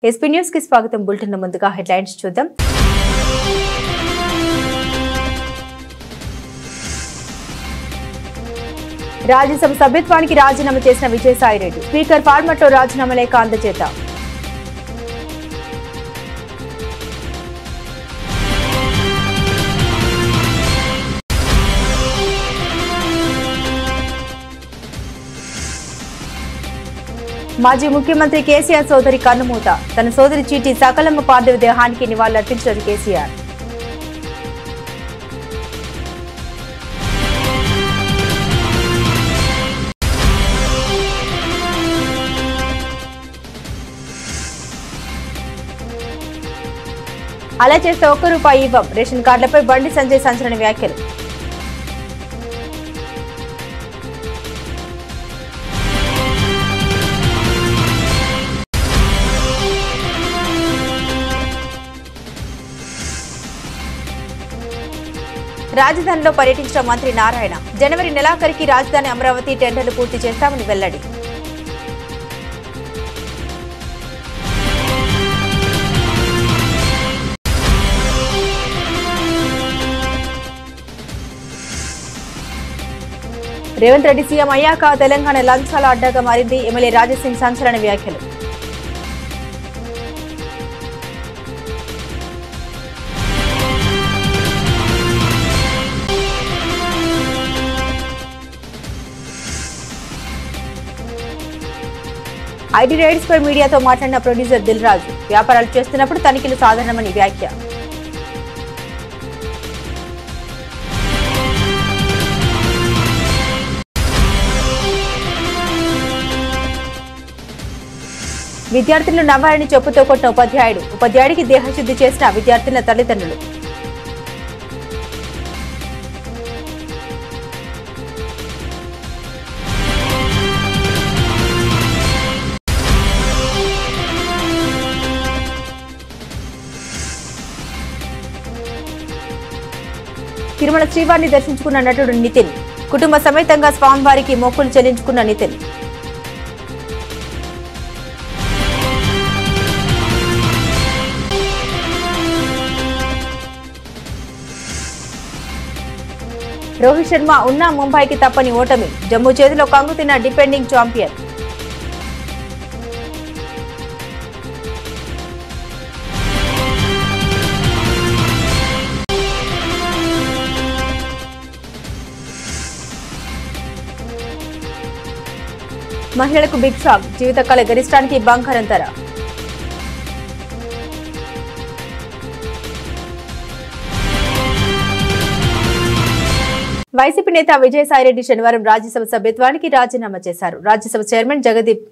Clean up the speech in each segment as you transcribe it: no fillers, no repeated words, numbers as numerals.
SP news కి స్వాగతం. Bulletin ముందుగా హెడ్లైన్స్ చూద్దాం. రాజ్యసభ సభ్యత్వానికి రాజీనామా చేసిన విజయసాయిరెడ్డి స్పీకర్ ఫార్మాట్ లో రాజీనామా లేఖ అందజేత. మాజీ ముఖ్యమంత్రి కేసీఆర్ సోదరి కన్నుమూత. తన సోదరి చీటి సకలమ్మ పార్థివ దేహానికి నివాళులర్పించారు కేసీఆర్. అలా చేస్తే ₹1 ఇవ్వం. రేషన్ కార్డులపై బండి సంజయ్ సంచలన వ్యాఖ్యలు. రాజధానిలో పర్యటించిన మంత్రి నారాయణ జనవరి నెలాఖరికి రాజధాని అమరావతి టెండర్లు పూర్తి చేస్తామని వెల్లడి. రేవంత్ రెడ్డి సీఎం అయ్యాక తెలంగాణ లంచాల అడ్డాగా మారింది. ఎమ్మెల్యే రాజాసింగ్ సంచలన వ్యాఖ్యలు. ఐటీ రైడ్స్ పై మీడియాతో మాట్లాడిన ప్రొడ్యూసర్ దిల్ రాజు వ్యాపారాలు చేస్తున్నప్పుడు తనిఖీలు సాధారణమని వ్యాఖ్య. విద్యార్థులను నవ్వాలని చెప్పుతో కొట్టిన ఉపాధ్యాయుడికి దేహశుద్ధి చేసిన విద్యార్థుల తల్లిదండ్రులు. తిరుమల శ్రీవారిని దర్శించుకున్న నటుడు నితిన్. కుటుంబ సమేతంగా స్వామివారికి మొక్కులు చెల్లించుకున్న నితిన్. రోహిత్ శర్మ ఉన్న ముంబైకి తప్పని ఓటమి. జమ్మూ చేతిలో కంగుతిన్న డిపెండింగ్ ఛాంపియన్. మహిళలకు బిగ్ షాక్. జీవితకాల గరిష్టానికి బంగారం ధర. వైసీపీ నేత విజయసాయిరెడ్డి శనివారం రాజ్యసభ సభ్యత్వానికి రాజీనామా చేశారు. రాజ్యసభ చైర్మన్ జగదీప్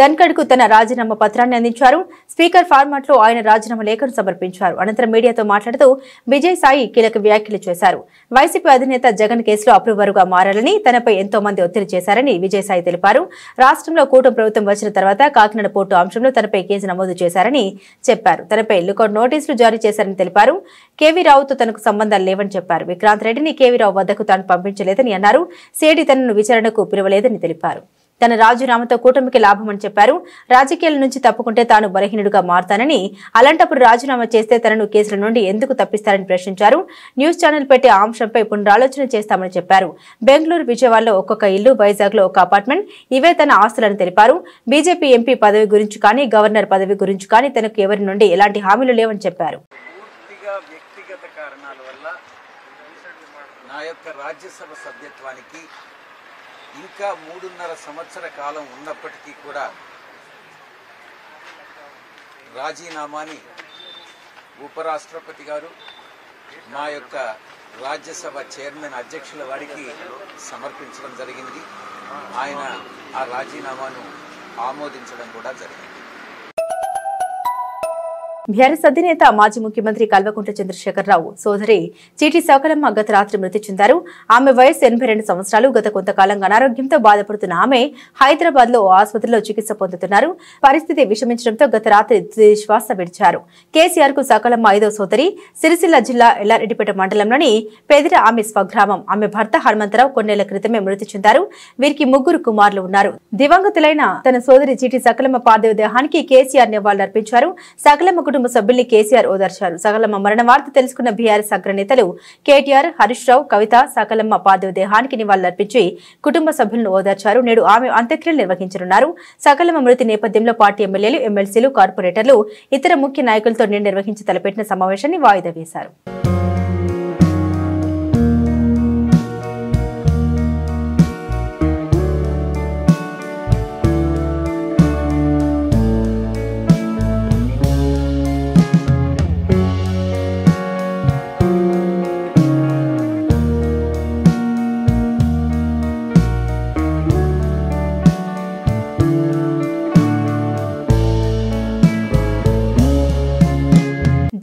ధన్ఖడ్ కు తన రాజీనామా పత్రాన్ని అందించారు. స్పీకర్ ఫార్మాట్ లో ఆయన రాజీనామా లేఖను సమర్పించారు. అనంతరం మీడియాతో మాట్లాడుతూ విజయసాయి కీలక వ్యాఖ్యలు చేశారు. వైసీపీ అధినేత జగన్ కేసులో అప్రూవరుగా మారాలని తనపై ఎంతో మంది ఒత్తిడి చేశారని విజయసాయి తెలిపారు. రాష్ట్రంలో కూటమి ప్రభుత్వం వచ్చిన తర్వాత కాకినాడ పోర్టు అంశంలో తనపై కేసు నమోదు చేశారని చెప్పారు. తనపై లుకౌట్ నోటీసులు జారీ చేశారని తెలిపారు. కేవీ రావుతో తనకు సంబంధాలు లేవని చెప్పారు. విక్రాంత్ రెడ్డిని కేవీ రావు వద్దకు తాను పంపించలేదని అన్నారు. సిఐడి తనను విచారణకు పిలువలేదని తెలిపారు. తన రాజీనామాతో కూటమికి లాభమని చెప్పారు. రాజకీయాల నుంచి తప్పుకుంటే తాను బలహీనుడిగా మారతానని, అలాంటప్పుడు రాజీనామా చేస్తే తనను కేసుల నుండి ఎందుకు తప్పిస్తారని ప్రశ్నించారు. న్యూస్ ఛానల్ పెట్టే ఆ అంశంపై పునరాలోచన చేస్తామని చెప్పారు. బెంగళూరు, విజయవాడలో ఒక్కొక్క ఇల్లు, వైజాగ్ లో ఒక అపార్ట్మెంట్, ఇవే తన ఆస్తులని తెలిపారు. బీజేపీ ఎంపీ పదవి గురించి కానీ, గవర్నర్ పదవి గురించి కానీ తనకు ఎవరి నుండి ఎలాంటి హామీలు లేవని చెప్పారు. నా యొక్క రాజ్యసభ సభ్యత్వానికి ఇంకా 3.5 సంవత్సర కాలం ఉన్నప్పటికీ కూడా రాజీనామాని ఉపరాష్ట్రపతి గారు మా యొక్క రాజ్యసభ చైర్మన్ అధ్యక్షుల వారికి సమర్పించడం జరిగింది. ఆయన ఆ రాజీనామాను ఆమోదించడం కూడా జరిగింది. బీఆర్ఎస్ అధినేత మాజీ ముఖ్యమంత్రి కల్వకుంట్ల చంద్రశేఖరరావు సోదరి చీటి సకలమ్మ గత రాత్రి మృతి చెందారు. ఆమె వయసు 82 సంవత్సరాలు. గత కొంతకాలంగా అనారోగ్యంతో బాధపడుతున్న ఆమె హైదరాబాద్ లో ఆసుపత్రిలో చికిత్స పొందుతున్నారు. పరిస్థితి విషమించడంతో గత రాత్రి శ్వాస విడిచారు. కేసీఆర్ కు సకలమ్మ 5వ సోదరి. సిరిసిల్ల జిల్లా ఎల్లారెడ్డిపేట మండలంలోని పెదిర ఆమె స్వగ్రామం. ఆమె భర్త హనుమంతరావు కొన్నేళ్ల క్రితమే మృతి చెందారు. వీరికి 3 కుమారులు ఉన్నారు. దివంగతులైన తన సోదరి చీటి సకలమ్మ పార్థివ దేహానికి కేసీఆర్ నివాళులర్పించారు. సకలమ్మ కుటుంబ సభ్యుల్ని కేసీఆర్ ఓదార్చారు. సకలమ్మ మరణ వార్త తెలుసుకున్న బీఆర్ఎస్ అగ్రనేతలు కేటీఆర్, హరీష్ రావు, కవిత సకలమ్మ పార్థివ దేహానికి నివాళులర్పించి కుటుంబ సభ్యులను ఓదార్చారు. నేడు ఆమె అంత్యక్రియలు నిర్వహించనున్నారు. సకలమ్మ మృతి నేపథ్యంలో పార్టీ ఎమ్మెల్యేలు, ఎమ్మెల్సీలు, కార్పొరేటర్లు, ఇతర ముఖ్య నాయకులతో నిర్వహించి తలపెట్టిన సమావేశాన్ని వాయిదా వేశారు.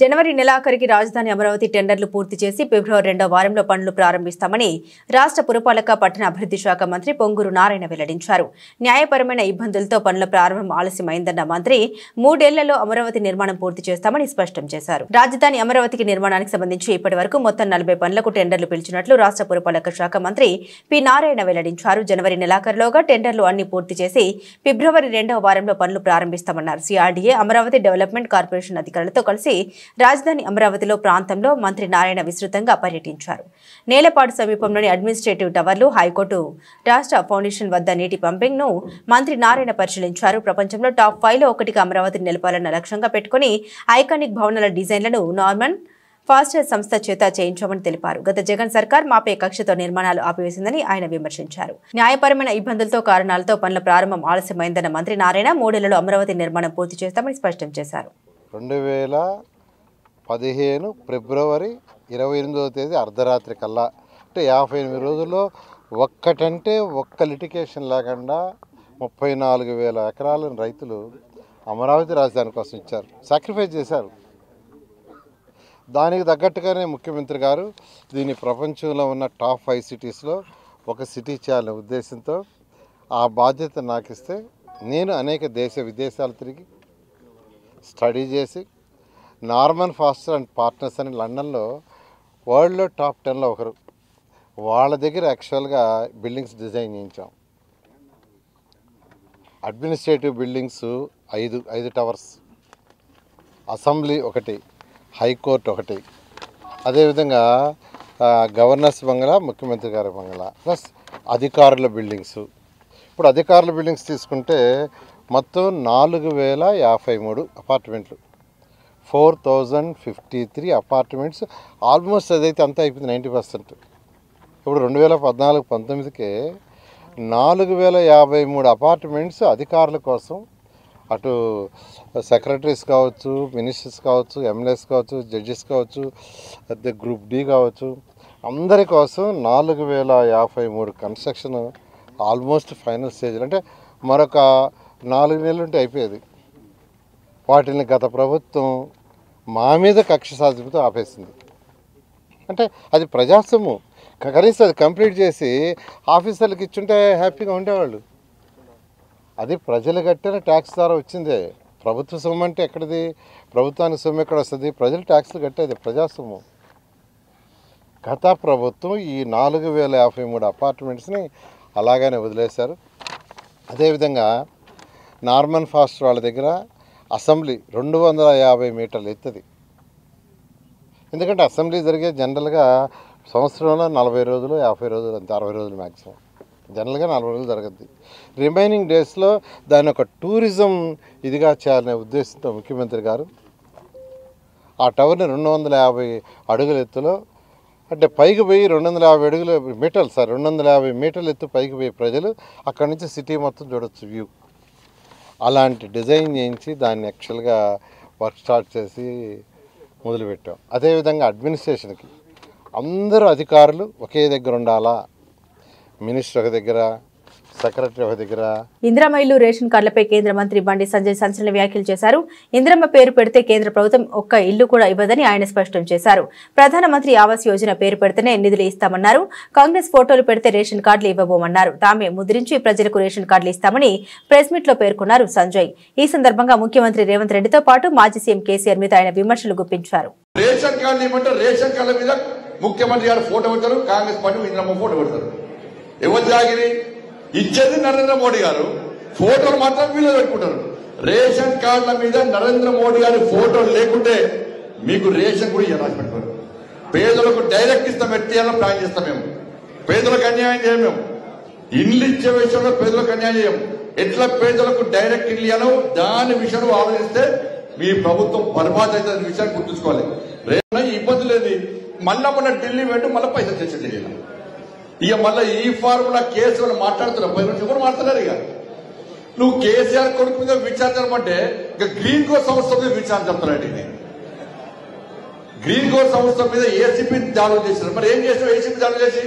జనవరి నెలాఖరికి రాజధాని అమరావతి టెండర్లు పూర్తి చేసి ఫిబ్రవరి 2వ వారంలో పనులు ప్రారంభిస్తామని రాష్ట్ర పురపాలక పట్టణ అభివృద్ధి శాఖ మంత్రి పొంగూరు నారాయణ వెల్లడించారు. న్యాయపరమైన ఇబ్బందులతో పనుల ప్రారంభం ఆలస్యమైందన్న మంత్రి 3 ఏళ్లలో అమరావతి నిర్మాణం పూర్తి చేస్తామని స్పష్టం చేశారు. రాజధాని అమరావతికి నిర్మాణానికి సంబంధించి ఇప్పటి వరకు మొత్తం 40 పనులకు టెండర్లు పిలిచినట్లు రాష్ట్ర పురపాలక శాఖ మంత్రి పి నారాయణ వెల్లడించారు. జనవరి నెలాఖరులోగా టెండర్లు అన్ని పూర్తి చేసి ఫిబ్రవరి 2వ వారంలో పనులు ప్రారంభిస్తామన్నారు. సిఆర్డీఏ, అమరావతి డెవలప్మెంట్ కార్పొరేషన్ అధికారులతో కలిసి రాజధాని అమరావతిలో ప్రాంతంలో మంత్రి నారాయణ విస్తృతంగా పర్యటించారు. నేలపాడు సమీపంలోని అడ్మినిస్ట్రేటివ్ టవర్లు, హైకోర్టు రాష్ట్ర ఫౌండేషన్ వద్ద నీటి పంపింగ్ ను మంత్రి నారాయణ పరిశీలించారు. ప్రపంచంలో టాప్ 5లో ఒకటిగా అమరావతిని నిలపాలన్న లక్ష్యంగా పెట్టుకుని ఐకానిక్ భవనాల డిజైన్లను నార్మన్ ఫాస్టర్ సంస్థ చేత చేయించామని తెలిపారు. గత జగన్ సర్కార్ మాపే కక్షతో నిర్మాణాలు ఆపివేసిందని ఆయన విమర్శించారు. న్యాయపరమైన ఇబ్బందులతో కారణాలతో పనుల ప్రారంభం ఆలస్యమైందన్న మంత్రి నారాయణ 3 ఏళ్లలో అమరావతి నిర్మాణం పూర్తి చేస్తామని స్పష్టం చేశారు. 2015 ఫిబ్రవరి 28వ తేదీ అర్ధరాత్రి కల్లా, అంటే 58 రోజుల్లో ఒక్క లిటికేషన్ లేకుండా 34,000 ఎకరాలను రైతులు అమరావతి రాజధాని కోసం ఇచ్చారు, సాక్రిఫైస్ చేశారు. దానికి తగ్గట్టుగానే ముఖ్యమంత్రి గారు దీన్ని ప్రపంచంలో ఉన్న టాప్ 5 సిటీస్లో ఒక సిటీ చేయాలనే ఉద్దేశంతో ఆ బాధ్యత నాకు ఇస్తే నేను అనేక విదేశాలు తిరిగి స్టడీ చేసి నార్మన్ ఫాస్టర్ అండ్ పార్ట్నర్స్ అని లండన్లో వరల్డ్లో టాప్ 10లో ఒకరు, వాళ్ళ దగ్గర యాక్చువల్గా బిల్డింగ్స్ డిజైన్ చేయించాం. అడ్మినిస్ట్రేటివ్ బిల్డింగ్స్ 5 టవర్స్, అసెంబ్లీ ఒకటి, హైకోర్టు ఒకటి, అదేవిధంగా గవర్నర్స్ బంగ్లా, ముఖ్యమంత్రి గారి బంగ్లా, ప్లస్ అధికారుల బిల్డింగ్స్. ఇప్పుడు అధికారుల బిల్డింగ్స్ తీసుకుంటే మొత్తం 4,053 అపార్ట్మెంట్లు, 4,053 అపార్ట్మెంట్స్. ఆల్మోస్ట్ అదైతే అంతా అయిపోయింది 90%. ఇప్పుడు 2014-19కే 4,053 అపార్ట్మెంట్స్ అధికారుల కోసం, అటు సెక్రటరీస్ కావచ్చు, మినిస్టర్స్ కావచ్చు, ఎమ్మెల్యేస్ కావచ్చు, జడ్జెస్ కావచ్చు, అదే గ్రూప్ డి కావచ్చు, అందరి కోసం 4,053 కన్స్ట్రక్షన్ ఆల్మోస్ట్ ఫైనల్ స్టేజ్లో. అంటే మరొక 4 నెలలు ఉంటే అయిపోయేది. వాటిని గత ప్రభుత్వం మా మీద కక్ష సాధింపుతో ఆపేసింది. అంటే అది ప్రజాస్వామ్యం, కనీసం అది కంప్లీట్ చేసి ఆఫీసర్లకు ఇచ్చుంటే హ్యాపీగా ఉండేవాళ్ళు. అది ప్రజలు కట్టిన ట్యాక్స్ ద్వారా వచ్చిందే. ప్రభుత్వ సొమ్ము అంటే ఎక్కడిది? ప్రభుత్వానికి సొమ్ము ఎక్కడ వస్తుంది? ప్రజలు ట్యాక్స్లు కట్టేది, ప్రజాస్వామ్యం. గత ప్రభుత్వం ఈ 4,053 అపార్ట్మెంట్స్ని అలాగనే వదిలేశారు. అదేవిధంగా నార్మన్ ఫాస్టర్ వాళ్ళ దగ్గర అసెంబ్లీ 250 మీటర్లు ఎత్తుది. ఎందుకంటే అసెంబ్లీ జరిగే జనరల్గా సంవత్సరంలో 40 రోజులు, 50 రోజులు, అంతే, 60 రోజులు మ్యాక్సిమం. జనరల్గా 40 రోజులు జరగద్ది. రిమైనింగ్ డేస్లో దాన్ని ఒక టూరిజం ఇదిగా చేయాలనే ఉద్దేశంతో ముఖ్యమంత్రి గారు ఆ టవర్ని 250 అడుగుల ఎత్తులో, అంటే పైకి పోయి 250 మీటర్లు ఎత్తు పైకి పోయి ప్రజలు అక్కడి నుంచి సిటీ మొత్తం చూడొచ్చు, వ్యూ. అలాంటి డిజైన్ చేయించి దాన్ని యాక్చువల్గా వర్క్ స్టార్ట్ చేసి మొదలుపెట్టాం. అదేవిధంగా అడ్మినిస్ట్రేషన్కి అందరూ అధికారులు ఒకే దగ్గర ఉండాలా, మినిస్టర్ ఒక దగ్గర, సెక్రటరీ ఒక దగ్గర. ఇందిరమ్మ ఇల్లు రేషన్ కార్డులపై కేంద్ర మంత్రి బండి సంజయ్ సంచలన వ్యాఖ్యలు చేశారు. ఇందిరమ్మ పేరు పెడితే కేంద్ర ప్రభుత్వం ఒక్క ఇల్లు కూడా ఇవ్వదని ఆయన స్పష్టం చేశారు. ప్రధానమంత్రి ఆవాస్ యోజన పేరు పెడితేనే నిధులు ఇస్తామన్నారు. కాంగ్రెస్ ఫోటోలు పెడితే రేషన్ కార్డులు ఇవ్వబోమన్నారు. తామే ముద్రించి ప్రజలకు రేషన్ కార్డులు ఇస్తామని ప్రెస్ మీట్ లో పేర్కొన్నారు సంజయ్. ఈ సందర్భంగా ముఖ్యమంత్రి రేవంత్ రెడ్డితో పాటు మాజీ సీఎం కేసీఆర్ మీద ఆయన విమర్శలు గుప్పించారు. రేషన్ కార్డు ఇవ్వమంటే రేషన్ కార్డుల మీద ముఖ్యమంత్రి గారు ఫోటో పెడతారు, కాంగ్రెస్ పార్టీ ఇందిరమ్మ ఫోటో పెడతారు. ఎవరు జాగిరి ఇచ్చేది నరేంద్ర మోడీ గారు, ఫోటోలు మాత్రం వీళ్ళు పెట్టుకుంటారు. రేషన్ కార్డుల మీద నరేంద్ర మోడీ గారి ఫోటోలు లేకుంటే మీకు రేషన్ కూడా రాసి పెడతారు. పేదలకు డైరెక్ట్ ఇస్తాం, ఎట్టియాలని ప్లాన్ చేస్తాం. మేము పేదలకు అన్యాయం చేయం. మేము ఇల్లు ఇచ్చే విషయంలో పేదలకు అన్యాయం చేయం. ఎట్లా పేదలకు డైరెక్ట్ ఇల్లు ఇవ్వాలో దాని విషయంలో ఆలోచిస్తే మీ ప్రభుత్వం బర్బాద్ అయితే విషయాన్ని గుర్తుంచుకోవాలి. రేపు ఇబ్బంది లేదు. మళ్ళా మొన్న ఢిల్లీ వెంట మళ్ళీ పైసలు తెచ్చింది. ఇక మళ్ళీ ఈ ఫార్ములా కేసు మాట్లాడుతున్నారు. 10 నిమిషం కూడా మాట్లాడారు. ఇక నువ్వు కేసీఆర్ కొడుకు మీద విచారించమంటే ఇక గ్రీన్ కోర్ సంస్థ మీద విచారణ చెప్తారండి. గ్రీన్ కోర్ సంస్థ మీద ఏసీపీ దాడులు చేశారు. మరి ఏం చేశారు ఏసీపీ దాడులు చేసి?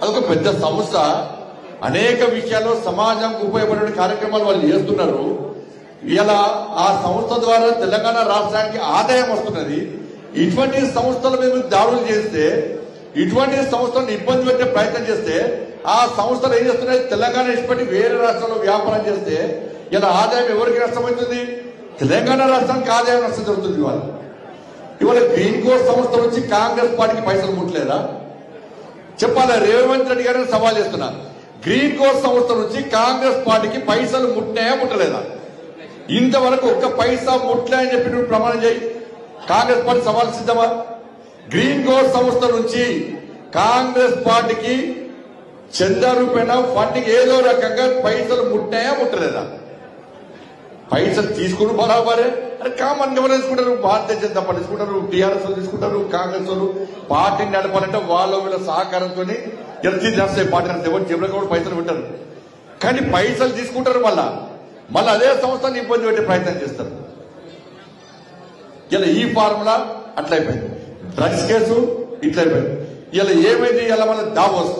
అదొక పెద్ద సంస్థ. అనేక విషయాల్లో సమాజంకు ఉపయోగపడే కార్యక్రమాలు వాళ్ళు చేస్తున్నారు. ఇలా ఆ సంస్థ ద్వారా తెలంగాణ రాష్ట్రానికి ఆదాయం వస్తున్నది. ఇటువంటి సంస్థల మీద దాడులు చేస్తే, ఇటువంటి సంస్థలను ఇబ్బంది పెట్టే ప్రయత్నం చేస్తే ఆ సంస్థలు ఏం చేస్తున్నాయి? తెలంగాణ ఇష్టపడి వేరే రాష్ట్రాల్లో వ్యాపారం చేస్తే ఇలా ఆదాయం ఎవరికి నష్టమవుతుంది? తెలంగాణ రాష్ట్రానికి ఆదాయం నష్టం జరుగుతుంది. ఇవాళ గ్రీన్ కోర్ సంస్థ నుంచి కాంగ్రెస్ పార్టీకి పైసలు ముట్టలేదా? చెప్పాలా? రేవంత్ రెడ్డి గారిని సవాల్ చేస్తున్నా. గ్రీన్ కోర్ సంస్థ నుంచి కాంగ్రెస్ పార్టీకి పైసలు ముట్టినాయా ముట్టలేదా? ఇంతవరకు ఒక్క పైసా ముట్టలేని చెప్పి నువ్వు ప్రమాణం చేయి. కాంగ్రెస్ పార్టీ సవాల్ సిద్ధమా? గ్రీన్ కోర్ సంస్థ నుంచి కాంగ్రెస్ పార్టీకి చందా రూపేణ ఫండింగ్ ఏదో రకంగా పైసలు ముట్టాయా ముట్టలేదా? పైసలు తీసుకుని బరాబరే. అరే కామన్ ఎవరు తీసుకుంటారు? భారతీయ జనతా పార్టీ తీసుకుంటారు, టీఆర్ఎస్ తీసుకుంటారు, కాంగ్రెస్ వాళ్ళు పార్టీని నడపాలంటే వాళ్ళ వీళ్ళ సహకారంతో నడుస్తాయి. పార్టీ నడిస్తే ఎవరు జబ్బులకు కూడా పైసలు పెట్టారు. కానీ పైసలు తీసుకుంటారు. మళ్ళా అదే సంస్థని ఇబ్బంది పెట్టే ప్రయత్నం చేస్తారు. ఇలా ఈ ఫార్ములా అట్లయిపోయింది. డ్రగ్స్ కేసు ఇట్లయిపోయింది. ఇలా ఏమైంది? ఇలా మళ్ళీ దావోస్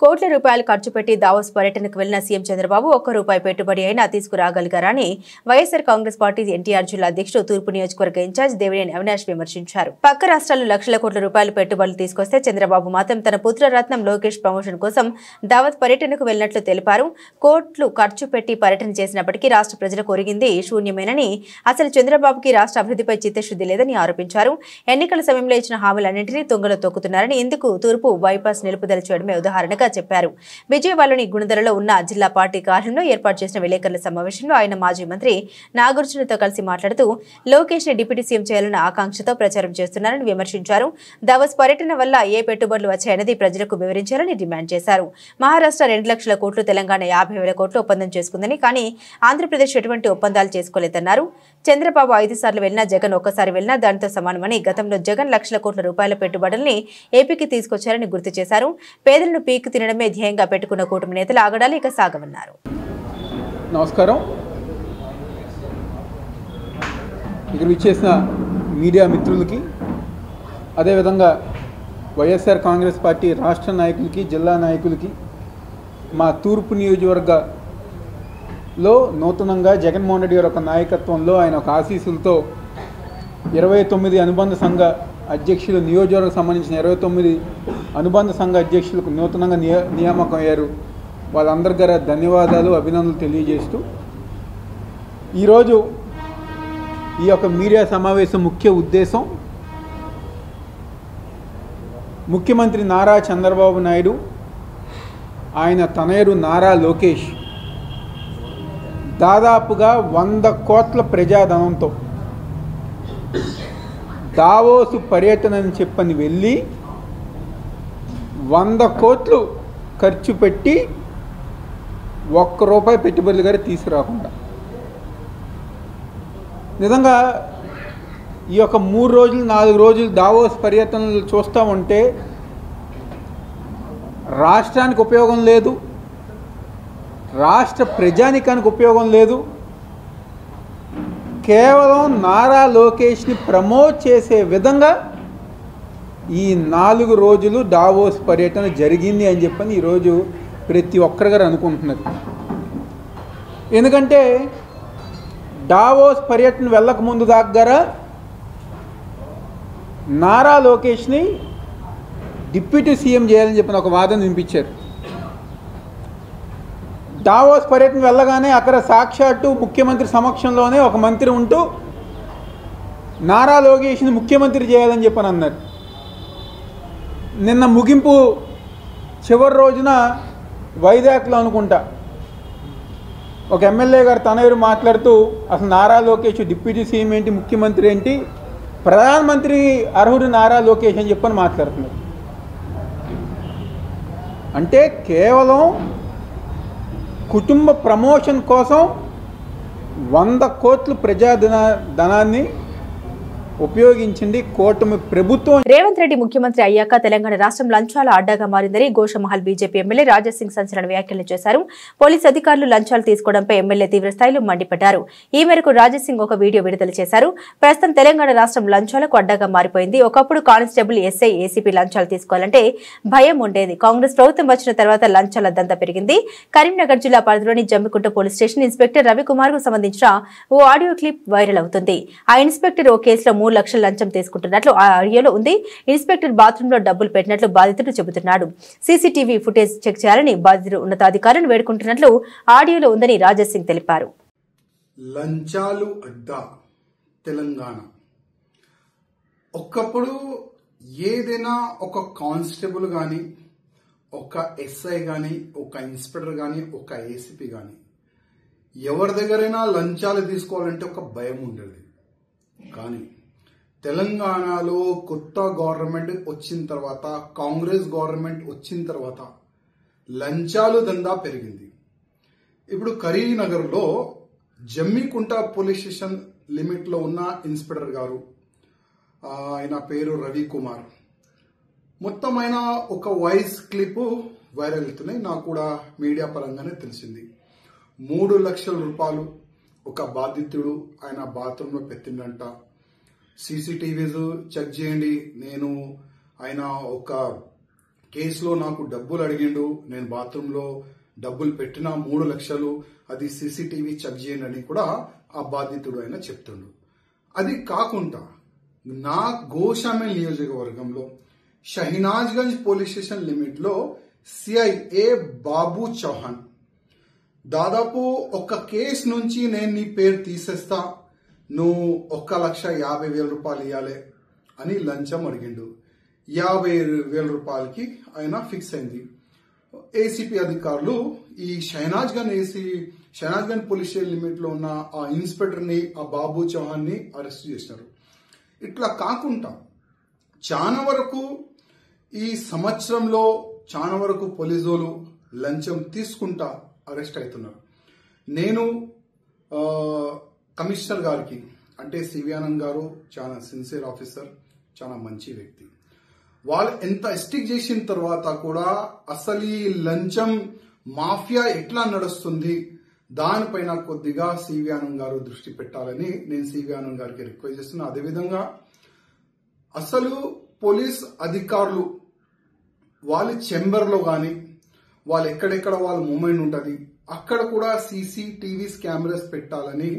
కోట్ల రూపాయలు ఖర్చు పెట్టి దావోస్ పర్యటనకు వెళ్లిన సీఎం చంద్రబాబు ఒక్క రూపాయి పెట్టుబడి అయినా తీసుకురాగలిగారని వైఎస్ఆర్ కాంగ్రెస్ పార్టీ ఎన్టీఆర్ జిల్లా అధ్యక్షుడు తూర్పు నియోజకవర్గ ఇన్ఛార్జ్ దేవినేని అవినాష్ విమర్శించారు. పక్క రాష్ట్రాల్లో లక్షల కోట్ల రూపాయలు పెట్టుబడులు తీసుకొస్తే చంద్రబాబు మాత్రం తన పుత్రరత్నం లోకేష్ ప్రమోషన్ కోసం దావత్ పర్యటనకు వెళ్లినట్లు తెలిపారు. కోట్లు ఖర్చు పెట్టి పర్యటన చేసినప్పటికీ రాష్ట్ర ప్రజలకు ఒరిగింది శూన్యమేనని, అసలు చంద్రబాబుకి రాష్ట్ర అభివృద్ధిపై చిత్తశుద్ధి లేదని ఆరోపించారు. ఎన్నికల సమయంలో ఇచ్చిన హామీలన్నింటినీ తుంగలో తొక్కుతున్నారని, ఇందుకు తూర్పు బైపాస్ నిలుపుదల చేయడమే ఉదాహరణగా చెప్పారు. విజయవాడలోని గుణదలలో ఉన్న జిల్లా పార్టీ కార్యాలయంలో ఏర్పాటు చేసిన విలేకరుల సమావేశంలో ఆయన మాజీ మంత్రి నాగార్జునతో కలిసి మాట్లాడుతూ లోకేష్ ని డిప్యూటీ సీఎం చేయాలన్న ఆకాంక్షతో ప్రచారం చేస్తున్నారని విమర్శించారు. దావోస్ పర్యటన వల్ల ఏ పెట్టుబడులు వచ్చాయన్నది ప్రజలకు వివరించాలని డిమాండ్ చేశారు. మహారాష్ట్ర 2 లక్షల కోట్లు, తెలంగాణ 50,000 కోట్లు ఒప్పందం చేసుకుందని, కానీ ఆంధ్రప్రదేశ్ ఎటువంటి ఒప్పందాలు చేసుకోలేదన్నారు. చంద్రబాబు 5 సార్లు వెళ్లినా, జగన్ ఒక్కసారి వెళ్లినా దానితో సమానమని, గతంలో జగన్ లక్షల కోట్ల రూపాయల పెట్టుబడుల్ని ఏపీకి తీసుకొచ్చారని గుర్తు చేశారు. పేదలను పీకు తినడమే ధ్యేయంగా పెట్టుకున్న కూటమి నేతలు ఆగడాలు ఇక సాగమన్నారు. నమస్కారం. ఇక్కడ విచ్చేసిన మీడియా మిత్రులకి, అదేవిధంగా వైఎస్ఆర్ కాంగ్రెస్ పార్టీ రాష్ట్ర నాయకులకి, జిల్లా నాయకులకి, మా తూర్పు నియోజకవర్గంలో నూతనంగా జగన్మోహన్ రెడ్డి గారి ఒక నాయకత్వంలో, ఆయన ఒక ఆశీస్సులతో 29 అనుబంధ సంఘ అధ్యక్షులు, నియోజకవర్గం సంబంధించిన 29 అనుబంధ సంఘ అధ్యక్షులకు నూతనంగా నియామకం అయ్యారు. వాళ్ళందరి గారు ధన్యవాదాలు, అభినందనలు తెలియజేస్తూ, ఈరోజు ఈ యొక్క మీడియా సమావేశం ముఖ్య ఉద్దేశం, ముఖ్యమంత్రి నారా చంద్రబాబు నాయుడు, ఆయన తనయుడు నారా లోకేష్ దాదాపుగా 100 కోట్ల ప్రజాధనంతో దావోసు పర్యటన అని చెప్పని వెళ్ళి 100 కోట్లు ఖర్చు పెట్టి ₹1 పెట్టుబడులు గారు తీసుకురాకుండా, నిజంగా ఈ యొక్క 3 రోజులు 4 రోజులు దావోస్ పర్యటనలు చూస్తూ ఉంటే రాష్ట్రానికి ఉపయోగం లేదు, రాష్ట్ర ప్రజానికానికి ఉపయోగం లేదు. కేవలం నారా లోకేష్ని ప్రమోట్ చేసే విధంగా ఈ 4 రోజులు దావోస్ పర్యటన జరిగింది అని చెప్పని ఈరోజు ప్రతి ఒక్కరి గారు అనుకుంటున్నారు. ఎందుకంటే డావోస్ పర్యటన వెళ్ళక ముందు దగ్గర నారా లోకేష్ని డిప్యూటీ సీఎం చేయాలని చెప్పిన ఒక వాదన వినిపించారు. డావోస్ పర్యటన వెళ్ళగానే అక్కడ సాక్షాత్తు ముఖ్యమంత్రి సమక్షంలోనే ఒక మంత్రి ఉంటూ నారా లోకేష్ని ముఖ్యమంత్రి చేయాలని చెప్పని అన్నారు. నిన్న ముగింపు చివరి రోజున వైజాగ్లో అనుకుంటా ఒక ఎమ్మెల్యే గారు తనయురు మాట్లాడుతూ అసలు నారా లోకేష్ డిప్యూటీ సీఎం ఏంటి, ముఖ్యమంత్రి ఏంటి, ప్రధానమంత్రి అర్హుడు నారా లోకేష్ అని చెప్పని మాట్లాడుతున్నారు. అంటే కేవలం కుటుంబ ప్రమోషన్ కోసం 100 కోట్లు ప్రజాధనాన్ని ఉపయోగించింది కూటమి ప్రభుత్వం. రేవంత్ రెడ్డి ముఖ్యమంత్రి అయ్యాక తెలంగాణ రాష్ట్రం లంచాల అడ్డాగా మారిందని గోషమహల్ బీజేపీ ఎమ్మెల్యే రాజాసింగ్ సంచలన వ్యాఖ్యలు చేశారు. పోలీసు అధికారులు లంచాలు తీసుకోవడంపై ఎమ్మెల్యే తీవ్ర స్థాయిలో మండిపడ్డారు. ఈ మేరకు రాజాసింగ్ ఒక వీడియో విడుదల చేశారు. ప్రస్తుతం తెలంగాణ రాష్ట్రం లంచాలకు అడ్డాగా మారిపోయింది. ఒకప్పుడు కానిస్టేబుల్, ఎస్ఐ, ఏసీపీ లంచాలు తీసుకోవాలంటే భయం ఉండేది. కాంగ్రెస్ ప్రభుత్వం వచ్చిన తర్వాత లంచాల దందా పెరిగింది. కరీంనగర్ జిల్లా పరిధిలోని Jammikunta police station inspector Ravikumar కు సంబంధించిన ఓ ఆడియో క్లిప్ వైరల్ అవుతుంది. ఆ ఇన్స్పెక్టర్ ఓ కేసులో 3 లక్షల లంచం తీసుకుంటున్నట్లు ఆ ఆడియోలో ఉంది. ఇన్స్పెక్టర్ బాత్రూమ్ లో డబ్బులు పెట్టినట్లు బాధితుడు చెబుతున్నాడు. సీసీటీవీ ఫుటేజ్ చెక్ చేయాలని బాధితుడు ఉన్నతాధికారులను వేడుకుంటున్నట్లు ఆడియోలో ఉందని రాజాసింగ్ తెలిపారు. లంచాలు అడ్డా తెలంగాణ. ఒకప్పుడు ఏదైనా ఒక కానిస్టేబుల్ గాని, ఒక ఎస్ఐ గాని, ఒక ఇన్స్పెక్టర్ గాని, ఒక ఏసీపీ గాని ఎవరి దగ్గరైనా లంచాలు తీసుకోవాలంటే ఒక భయం ఉండేది. కానీ తెలంగాణలో కొత్త గవర్నమెంట్ వచ్చిన తర్వాత, కాంగ్రెస్ గవర్నమెంట్ వచ్చిన తర్వాత లంచాలు దందా పెరిగింది. ఇప్పుడు కరీంనగర్లో జమ్మికుంట పోలీస్ స్టేషన్ లిమిట్ లో ఉన్న ఇన్స్పెక్టర్ గారు, ఆయన పేరు రవికుమార్, మొత్తం ఆయన ఒక వాయిస్ క్లిప్ వైరల్ అవుతున్నాయి. నాకు కూడా మీడియా పరంగానే తెలిసింది. 3 లక్షల రూపాయలు ఒక బాధితుడు ఆయన బాత్రూమ్ లో పెట్టిందంట. సీసీటీవీస్ చెక్ చేయండి, నేను ఆయన ఒక కేసులో నాకు డబ్బులు అడిగిండు, నేను బాత్రూమ్ లో డబ్బులు పెట్టిన 3 లక్షలు, అది సీసీటీవీ చెక్ చేయండి అని కూడా ఆ బాధితుడు ఆయన చెప్తుండు. అది కాకుండా నా గోషామేల్ నియోజకవర్గంలో షహినాజ్గంజ్ పోలీస్ స్టేషన్ లిమిట్ లో సిఐఏ బాబు చౌహాన్ దాదాపు ఒక కేసు నుంచి నేను నీ పేరు తీసేస్తా, నువ్వు 1,50,000 రూపాయలు ఇవ్వాలి అని లంచం అడిగిండు. 50,000 రూపాయలకి ఆయన ఫిక్స్ అయింది. ఏసీపీ అధికారులు ఈ షహనాజ్గంజ్ పోలీస్ స్టేషన్ లిమిట్ లో ఉన్న ఆ ఇన్స్పెక్టర్ ని, ఆ బాబు చౌహాన్ ని అరెస్ట్ చేసినారు. ఇట్లా కాకుండా చాలా వరకు ఈ సంవత్సరంలో చాలా వరకు పోలీసులు లంచం తీసుకుంటా అరెస్ట్ అవుతున్నారు. నేను కమిషనర్ గారికి, అంటే సివి ఆనంద్ గారు చాలా సిన్సియర్ ఆఫీసర్, చాలా మంచి వ్యక్తి, వాళ్ళు ఎంత స్టిక్ చేసిన తర్వాత కూడా అసలు ఈ లంచం మాఫియా ఎట్లా నడుస్తుంది దానిపైన కొద్దిగా సివి ఆనంద్ గారు దృష్టి పెట్టాలని నేను సివి ఆనంద్ గారికి రిక్వెస్ట్ చేస్తున్నా. అదేవిధంగా అసలు పోలీస్ అధికారులు వాళ్ళ చెంబర్లో కానీ, వాళ్ళు ఎక్కడెక్కడ వాళ్ళ మూమెంట్ ఉంటుంది అక్కడ కూడా సీసీటీవీస్ కెమెరాస్ పెట్టాలని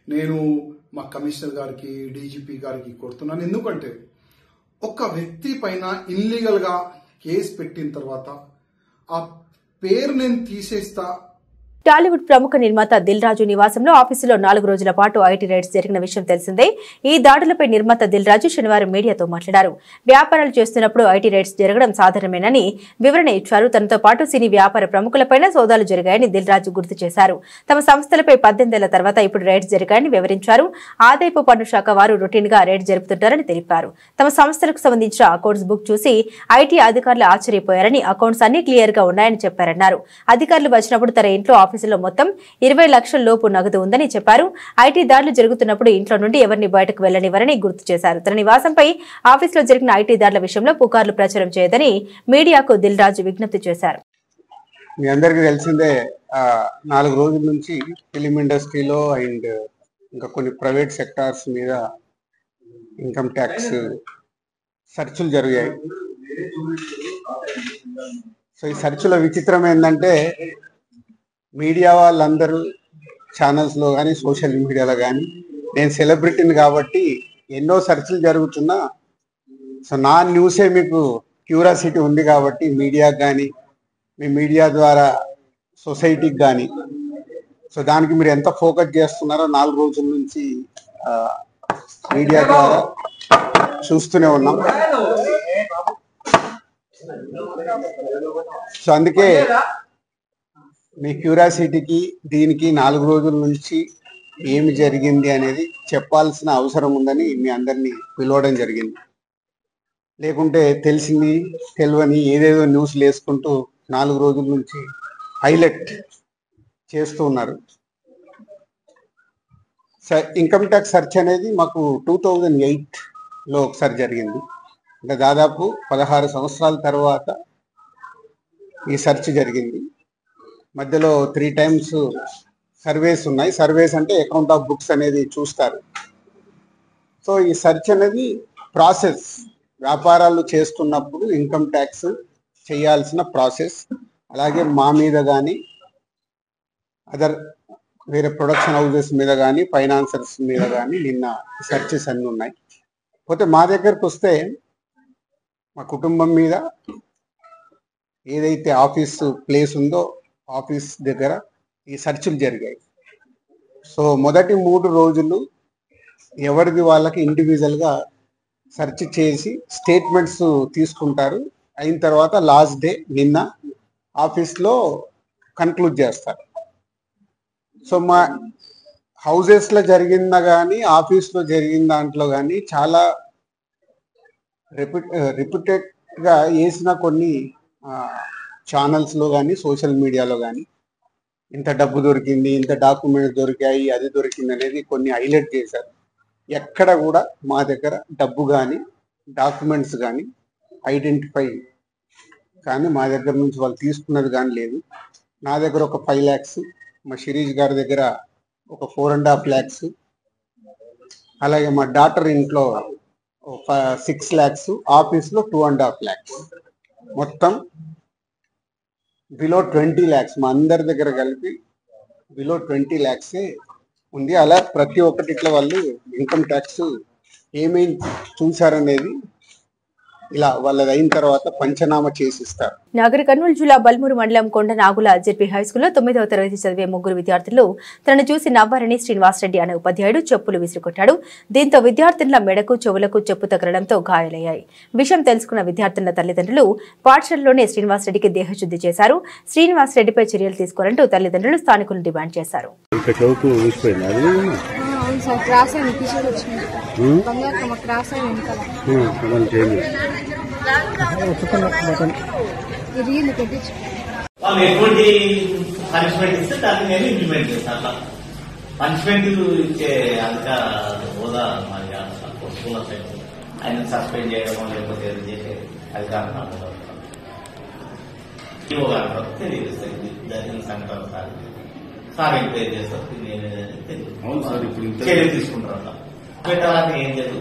నేను మా కమిషనర్ గారికి, డీజీపీ గారికి కోరుతున్నాను. ఎందుకంటే ఒక వ్యక్తి పైన ఇల్లీగల్ గా కేసు పెట్టిన తర్వాత ఆ పేరు నేను తీసేస్తా. టాలీవుడ్ ప్రముఖ నిర్మాత దిల్ రాజు నివాసంలో ఆఫీసులో 4 రోజుల పాటు ఐటీ రైడ్స్ జరిగిన విషయం తెలిసిందే. ఈ దాడులపై నిర్మాత దిల్ రాజు శనివారం మీడియాతో మాట్లాడారు. వ్యాపారాలు చేస్తున్నప్పుడు ఐటీ రైడ్స్ జరగడం సాధారణమేనని వివరణ ఇచ్చారు. తనతో పాటు సినీ వ్యాపార ప్రముఖులపైన సోదాలు జరిగాయని దిల్ రాజు గుర్తు చేశారు. తమ సంస్థలపై 18 ఏళ్ల తర్వాత ఇప్పుడు రైడ్స్ జరిగాయని వివరించారు. ఆదాయపు పన్ను శాఖ వారు రొటీన్ గా రైడ్ జరుపుతుంటారని తెలిపారు. తమ సంస్థలకు సంబంధించిన అకౌంట్స్ బుక్ చూసి ఐటీ అధికారులు ఆశ్చర్యపోయారని, అకౌంట్స్ అన్ని క్లియర్ గా ఉన్నాయని చెప్పారన్నారు. అధికారులు వచ్చినప్పుడు తన ఇంట్లో ఆఫీసులో మొత్తం 20 లక్షల లోపు నగదు ఉందని చెప్పారు. ఐటీ దాడులు జరుగుతున్నప్పుడు ఇంట్లో నుండి ఎవరిని బయటకు వెళ్లనివ్వరని గుర్తు చేశారు. తన నివాసంపై ఆఫీసులో జరిగిన ఐటీ దాడుల విషయంలో పుకార్లు ప్రచారం చేయదని మీడియాకు దిల్ రాజు విజ్ఞప్తి చేశారు. మీ అందరికీ తెలిసిందే, 4 రోజుల నుంచి ఫిలిం ఇండస్ట్రీలో అండ్ ఇంకా కొన్ని ప్రైవేట్ సెక్టార్స్ మీద ఇన్కమ్ ట్యాక్స్ సెర్చ్లు జరిగాయి. సో ఈ సెర్చ్లో విచిత్రం ఏంటంటే మీడియా వాళ్ళందరూ ఛానల్స్లో కానీ సోషల్ మీడియాలో కానీ నేను సెలబ్రిటీని కాబట్టి ఎన్నో సెర్చ్లు జరుగుతున్నా సో నా న్యూసే మీకు క్యూరియాసిటీ ఉంది కాబట్టి మీడియాకి కానీ మీ మీడియా ద్వారా సొసైటీకి కానీ సో దానికి మీరు ఎంత ఫోకస్ చేస్తున్నారో 4 రోజుల నుంచి మీడియా ద్వారా చూస్తూనే ఉన్నాం. సో అందుకే మీ క్యూరియాసిటీకి దీనికి 4 రోజుల నుంచి ఏమి జరిగింది అనేది చెప్పాల్సిన అవసరం ఉందని మీ అందరినీ పిలవడం జరిగింది. లేకుంటే తెలిసింది తెలియని ఏదేదో న్యూస్లు వేసుకుంటూ 4 రోజుల నుంచి హైలైట్ చేస్తూ ఉన్నారు. ఇన్కమ్ ట్యాక్స్ సెర్చ్ అనేది మాకు 2008లో ఒకసారి జరిగింది. అంటే దాదాపు 16 సంవత్సరాల తర్వాత ఈ సెర్చ్ జరిగింది. మధ్యలో 3 times సర్వేస్ ఉన్నాయి. సర్వేస్ అంటే అకౌంట్ ఆఫ్ బుక్స్ అనేది చూస్తారు. సో ఈ సెర్చ్ అనేది ప్రాసెస్, వ్యాపారాలు చేస్తున్నప్పుడు ఇన్కమ్ ట్యాక్స్ చేయాల్సిన ప్రాసెస్. అలాగే మా మీద కానీ అదర్ వేరే ప్రొడక్షన్ హౌసెస్ మీద కానీ ఫైనాన్సర్స్ మీద కానీ నిన్న సెర్చెస్ అన్నీ ఉన్నాయి. పోతే మా దగ్గరకు వస్తే మా కుటుంబం మీద ఏదైతే ఆఫీస్ ప్లేస్ ఉందో ఆఫీస్ దగ్గర ఈ సెర్చ్లు జరిగాయి. సో మొదటి 3 రోజులు ఎవరిది వాళ్ళకి ఇండివిజువల్గా సెర్చ్ చేసి స్టేట్మెంట్స్ తీసుకుంటారు. అయిన తర్వాత లాస్ట్ డే నిన్న ఆఫీస్లో కన్క్లూడ్ చేస్తారు. సో మా హౌజెస్లో జరిగిందా కానీ ఆఫీస్లో జరిగిన దాంట్లో కానీ చాలా రిపీటెడ్గా వేసిన కొన్ని ఛానల్స్లో కానీ సోషల్ మీడియాలో కానీ ఇంత డబ్బు దొరికింది, ఇంత డాక్యుమెంట్స్ దొరికాయి, అది దొరికింది అనేది కొన్ని హైలైట్ చేశారు. ఎక్కడ కూడా మా దగ్గర డబ్బు కానీ డాక్యుమెంట్స్ కానీ ఐడెంటిఫై కానీ మా దగ్గర నుంచి వాళ్ళు తీసుకున్నది కానీ లేదు. నా దగ్గర ఒక 5 lakhs, మా శిరీష్ గారి దగ్గర ఒక 4.5 lakhs, అలాగే మా డాటర్ ఇంట్లో 6 lakhs, ఆఫీస్లో 2.5 lakhs, మొత్తం బిలో 20 lakhs మా అందరి దగ్గర కలిపి బిలో 20 lakhs ఉంది. అలా ప్రతి ఒక్కటిట్లో వాళ్ళు ఇన్కమ్ ట్యాక్స్ ఏమేమి చూశారనేది ఇలా వాళ్ళది అయిన తర్వాత పంచనామా చేసిస్తారు. నాగర్ కర్నూలు జిల్లా బల్మూరు మండలం కొండ నాగుల జెడ్పీ హైస్కూల్లో 9వ తరగతి చదివే 3 విద్యార్థులు తనను చూసి నవ్వారని శ్రీనివాసరెడ్డి అనే ఉపాధ్యాయుడు చెప్పులు విసిరికొట్టాడు. దీంతో విద్యార్థుల మెడకు చెవులకు చెప్పు తగలడంతో గాయాలయ్యాయి. విషయం తెలుసుకున్న విద్యార్థుల తల్లిదండ్రులు పాఠశాలలోనే శ్రీనివాసరెడ్డికి దేహశుద్ధి చేశారు. శ్రీనివాసరెడ్డిపై చర్యలు తీసుకోవాలంటూ తల్లిదండ్రులు స్థానికులను డిమాండ్ చేశారు. వాళ్ళు ఎటువంటి పనిష్మెంట్ ఇస్తే దాన్ని నేను ఇంప్లిమెంట్ చేస్తాను. అట్లా పనిష్మెంట్ ఇచ్చే అంత హోదా మరి స్కూల్ ఆయన సస్పెండ్ చేయడం లేకపోతే చేసే అధికారం తెలియజేస్తుంది. జరిగిన సంఘటన సార్ ఎంక్వైరీ చేస్తారు, చర్య తీసుకుంటారు. అట్లా పెట్టాలని ఏం లేదు.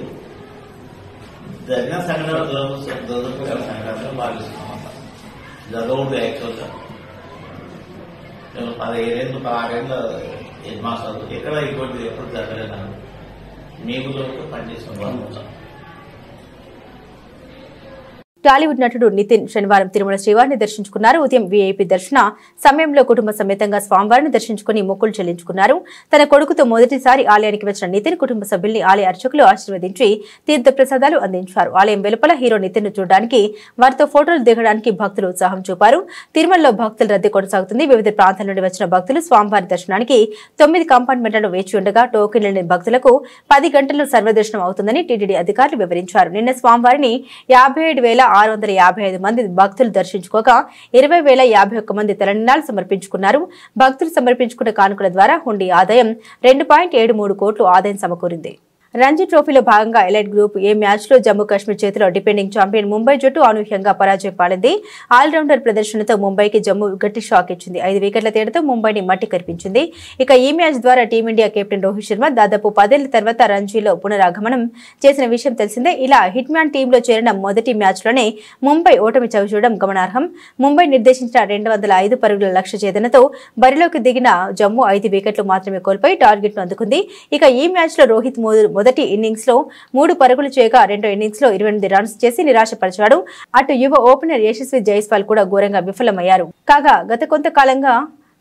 జరిగిన సంఘటనలు సంఘటనలు భావిస్తున్నాం. జరగదు యాక్చువల్గా 15 ఏళ్ళు 16 ఏళ్ళ హెడ్ మాస్టర్ ఎక్కడ ఇటువంటి ఎప్పుడు జరగలేదు. మీకు పనిచేసిన టాలీవుడ్ నటుడు నితిన్ శనివారం తిరుమల శ్రీవారిని దర్శించుకున్నారు. ఉదయం వీఐపీ దర్శన సమయంలో కుటుంబ సమేతంగా స్వామివారిని దర్శించుకుని మొక్కులు చెల్లించుకున్నారు. తన కొడుకుతో మొదటిసారి ఆలయానికి వచ్చిన నితిన్ కుటుంబ సభ్యుల్ని ఆలయ అర్చకులు ఆశీర్వదించి తీర్థ ప్రసాదాలు అందించారు. ఆలయం వెలుపల హీరో నితిన్ ను చూడడానికి, వారితో ఫోటోలు దిగడానికి భక్తులు ఉత్సాహం చూపారు. తిరుమలలో భక్తుల రద్దీ కొనసాగుతుంది. వివిధ ప్రాంతాల నుండి వచ్చిన భక్తులు స్వామివారి దర్శనానికి 9 కంపార్ట్మెంట్లను వేచి ఉండగా టోకెన్ లేని భక్తులకు 10 గంటల్లో సర్వదర్శనం అవుతుందని టీటీడీ అధికారులు వివరించారు. నిన్న స్వామివారిని 57,655 మంది భక్తులు దర్శించుకోగా 20,051 మంది తలనినాలు సమర్పించుకున్నారు. భక్తులు సమర్పించుకున్న కానుకల ద్వారా హుండీ ఆదాయం 2.73 కోట్లు ఆదాయం సమకూరింది. రంజీ ట్రోఫీలో భాగంగా ఎలైట్ గ్రూప్ ఏ మ్యాచ్లో జమ్మూ కాశ్మీర్ చేతిలో డిపెండింగ్ ఛాంపియన్ ముంబై జట్టు అనూహ్యంగా పరాజయం పాలింది. ఆల్రౌండర్ ప్రదర్శనతో ముంబైకి జమ్మూ గట్టి షాక్ ఇచ్చింది. 5 వికెట్ల తేడాతో ముంబైని మట్టి కరిపించింది. ఇక ఈ మ్యాచ్ ద్వారా టీమిండియా కెప్టెన్ రోహిత్ శర్మ దాదాపు 10 ఏళ్ల తర్వాత రంజీలో పునరాగమనం చేసిన విషయం తెలిసిందే. ఇలా హిట్ మ్యాన్ టీంలో చేరిన మొదటి మ్యాచ్లోనే ముంబై ఓటమి చవిచూడడం గమనార్హం. ముంబై నిర్దేశించిన 205 పరుగుల లక్ష్య ఛేదనతో బరిలోకి దిగిన జమ్మూ 5 వికెట్లు మాత్రమే కోల్పోయి టార్గెట్ను అందుకుంది. ఇక ఈ మ్యాచ్లో రోహిత్ మొదటి ఇన్నింగ్స్ లో 3 పరుగులు చేయగా రెండో ఇన్నింగ్స్ లో 28 రన్స్ చేసి నిరాశపరిచాడు. అటు యువ ఓపెనర్ యశస్వి జైస్వాల్ కూడా ఘోరంగా విఫలమయ్యారు. కాగా గత కొంతకాలంగా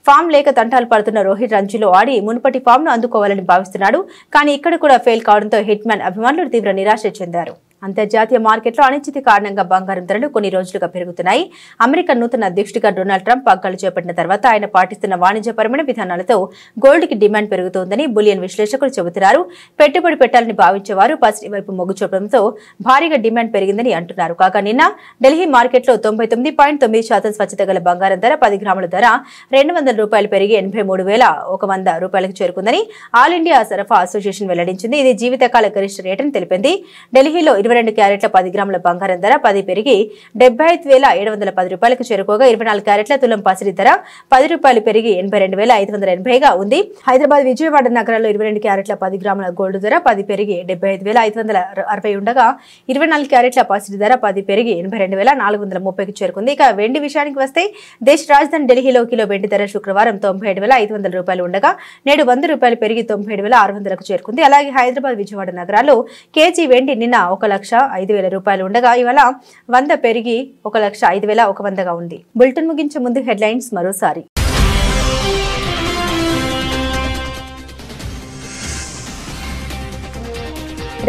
ఫామ్ లేక తంటాలు పడుతున్న రోహిత్ రంజీలో ఆడి మునుపటి ఫామ్ ను అందుకోవాలని భావిస్తున్నాడు. కానీ ఇక్కడ కూడా ఫెయిల్ కావడంతో హిట్ మ్యాన్ అభిమానులు తీవ్ర నిరాశ చెందారు. అంతర్జాతీయ మార్కెట్లో అనిశ్చితి కారణంగా బంగారం ధరలు కొన్ని రోజులుగా పెరుగుతున్నాయి. అమెరికా నూతన అధ్యక్షుడిగా డొనాల్డ్ ట్రంప్ పగ్గాలు చేపట్టిన తర్వాత ఆయన పాటిస్తున్న వాణిజ్యపరమైన విధానాలతో గోల్డ్ కి డిమాండ్ పెరుగుతోందని బులియన్ విశ్లేషకులు చెబుతున్నారు. పెట్టుబడి పెట్టాలని భావించేవారు పసిడి వైపు మొగ్గు చూపడంతో భారీగా డిమాండ్ పెరిగిందని అంటున్నారు. కాగా నిన్న ఢిల్లీ మార్కెట్లో 99.9% స్వచ్ఛత గల బంగారం ధర 10 గ్రాముల ధర $200 పెరిగి 83,100 రూపాయలకు చేరుకుందని ఆల్ ఇండియా సరఫరా అసోసియేషన్ వెల్లడించింది. ఇది జీవితకాల గరిష్ట రేటని తెలిపింది. ఢిల్లీలో 22 క్యారెట్ల 10 గ్రాముల బంగారం ధర 10 పెరిగి 75,710 రూపాయలకు చేరుకోగా 24 క్యారెట్ల తులం పసిడి ధర ₹10 పెరిగి 82,580గా ఉంది. హైదరాబాద్ విజయవాడ నగరాల్లో 22 క్యారెట్ల 10 గ్రాముల గోల్డ్ ధర 10 పెరిగి 75,560 ఉండగా 24 క్యారెట్ల పసిడి ధర 10 పెరిగి 82,430కి చేరుకుంది. ఇక వెండి విషయానికి వస్తే దేశ రాజధాని ఢిల్లీలో కిలో వెండి ధర శుక్రవారం 97,500 రూపాయలు ఉండగా నేడు ₹100 పెరిగి 97,600కు చేరుకుంది. అలాగే హైదరాబాద్ విజయవాడ నగరాల్లో కేజీ వెండి నిన్న 1,05,000 రూపాయలు ఉండగా ఇవాళ 100 పెరిగి 1,05,100గా ఉంది. బులెటిన్ ముగించే ముందు హెడ్లైన్స్ మరోసారి.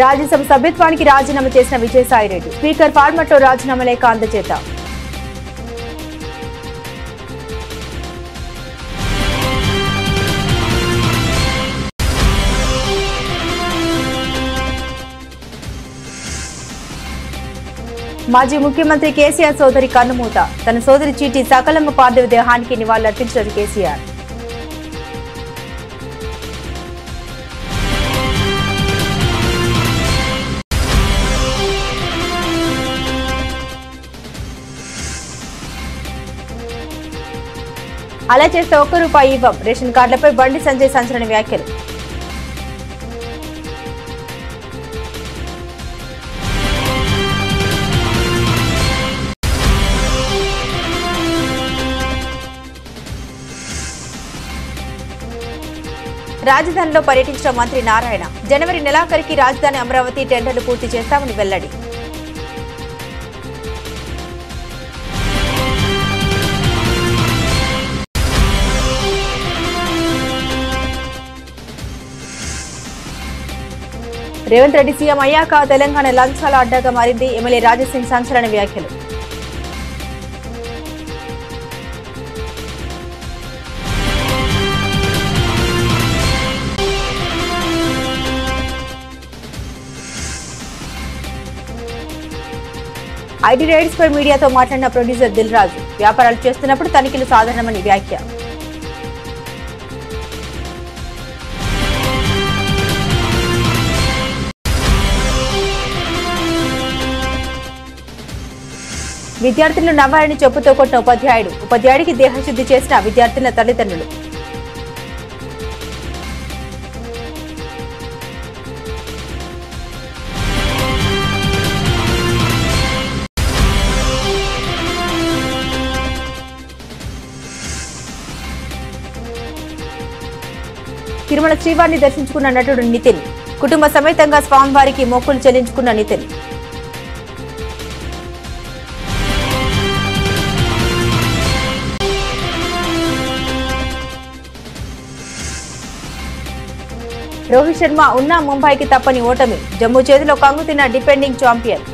రాజ్యసభ సభ్యత్వానికి రాజీనామా చేసిన విజయసాయిరెడ్డి స్పీకర్ ఫార్మాట్ లో రాజీనామా లేఖ అందజేత. మాజీ ముఖ్యమంత్రి కేసీఆర్ సోదరి కన్నుమూత. తన సోదరి చీటి సకలమ్మ పార్థివ దేహానికి నివాళులర్పించారు కేసీఆర్. అలా చేస్తే ₹1 ఇవ్వం. రేషన్ కార్డులపై బండి సంజయ్ సంచలన వ్యాఖ్యలు. రాజధానిలో పర్యటించిన మంత్రి నారాయణ జనవరి నెలాఖరికి రాజధాని అమరావతి టెండర్లు పూర్తి చేస్తామని వెల్లడి. రేవంత్ రెడ్డి సీఎం అయ్యాక తెలంగాణ లంచాల అడ్డాగా మారింది. ఎమ్మెల్యే రాజసింగ్ సంచలన వ్యాఖ్యలు. ఐటీ రైడ్స్ పై మీడియాతో మాట్లాడిన ప్రొడ్యూసర్ దిల్ రాజు వ్యాపారాలు చేస్తున్నప్పుడు తనిఖీలు సాధారణమని వ్యాఖ్య. విద్యార్థులను నవ్వాలని చెప్పుతో కొట్టిన ఉపాధ్యాయుడికి దేహశుద్ధి చేసిన విద్యార్థుల తల్లిదండ్రులు. తిరుమల శ్రీవారిని దర్శించుకున్న నటుడు నితిన్. కుటుంబ సమేతంగా స్వామివారికి మొక్కులు చెల్లించుకున్న నితిన్. రోహిత్ శర్మ ఉన్న ముంబైకి తప్పని ఓటమి. జమ్మూ చేతిలో కంగుతిన్న డిపెండింగ్ ఛాంపియన్.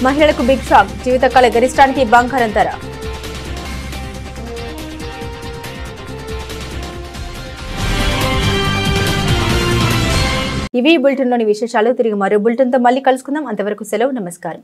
మహిళలకు బిగ్ షాక్. జీవితకాల గరిష్టానికి బంగారం ధర. ఇవి బులెటిన్లోని విశేషాలు. తిరిగి మరో బులెటిన్తో మళ్ళీ కలుసుకుందాం. అంతవరకు సెలవు. నమస్కారం.